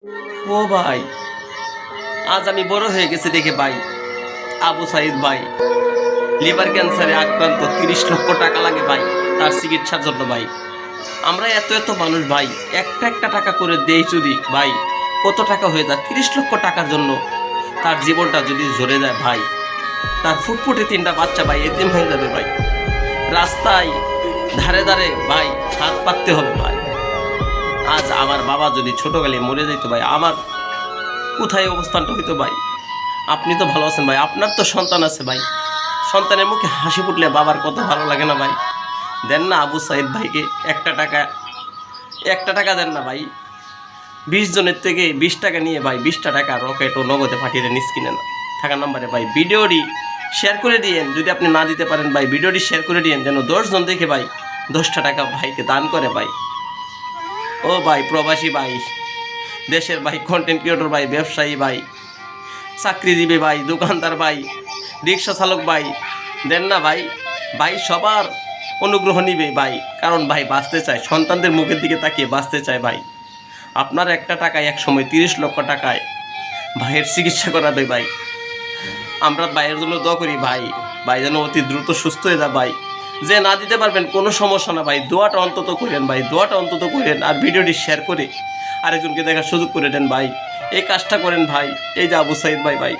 ও ভাই, আজ আমি বড় হয়ে গেছি দেখে ভাই, আবু সাইদ ভাই লিভার ক্যান্সারে আক্রান্ত, 30 লক্ষ টাকা লাগে ভাই তার চিকিৎসার জন্য ভাই। আমরা এত এত মানুষ ভাই, একটা একটা টাকা করে দেই যদি ভাই, কত টাকা হয়ে যায়? 30 লক্ষ টাকার জন্য তার জীবনটা যদি ঝরে যায় ভাই, তার ফুটফুটে 3টা বাচ্চা ভাই এতিম হয়ে যাবে ভাই। রাস্তায় ধারে ধারে ভাই হাত পাততে হবে ভাই। আজ আমার বাবা যদি ছোটকালে মরে যেত ভাই, আমার কোথায় অবস্থানটা হইতো ভাই? আপনি তো ভালো আছেন ভাই, আপনার তো সন্তান আছে ভাই, সন্তানের মুখে হাসি ফুটলে বাবার কত ভালো লাগে না ভাই? দেন না আবু সাইদ ভাইকে একটা টাকা দেন না ভাই। 20 জনের থেকে 20 টাকা নিয়ে ভাই, 20টা টাকা রকেট ও নগদে পাঠিয়ে দেন স্ক্রিনে না থাকা নাম্বারে ভাই। ভিডিওটি শেয়ার করে দিয়েন, যদি আপনি না দিতে পারেন ভাই ভিডিওটি শেয়ার করে দিয়েন, যেন 10 জন দেখে ভাই 10টা টাকা ভাইকে দান করে ভাই। ও ভাই প্রবাসী ভাই, দেশের ভাই কন্টেন্ট ক্রিয়েটর ভাই, ব্যবসায়ী ভাই, চাকরিজীবী ভাই, দোকানদার ভাই, রিক্সা চালক ভাই, দেন না ভাই। ভাই সবার অনুগ্রহ নিবে ভাই, কারণ ভাই বাঁচতে চায়, সন্তানদের মুখের দিকে তাকিয়ে বাঁচতে চায় ভাই। আপনার একটা টাকায় এক সময় 30 লক্ষ টাকায় ভাইয়ের চিকিৎসা করাবে ভাই। আমরা ভাইয়ের জন্য দোয়া করি ভাই, ভাই যেন অতি দ্রুত সুস্থ হয়ে যায় ভাই। যে না দিতে পারবেন কোনো সমস্যা না ভাই, দোয়াটা অন্তত করেন ভাই, দোয়াটা অন্তত করেন, আর ভিডিওটি শেয়ার করে আরেকজনকে দেখার সুযোগ করে দেন ভাই। এই কাজটা করেন ভাই। এই যে আবু সাইদ ভাই ভাই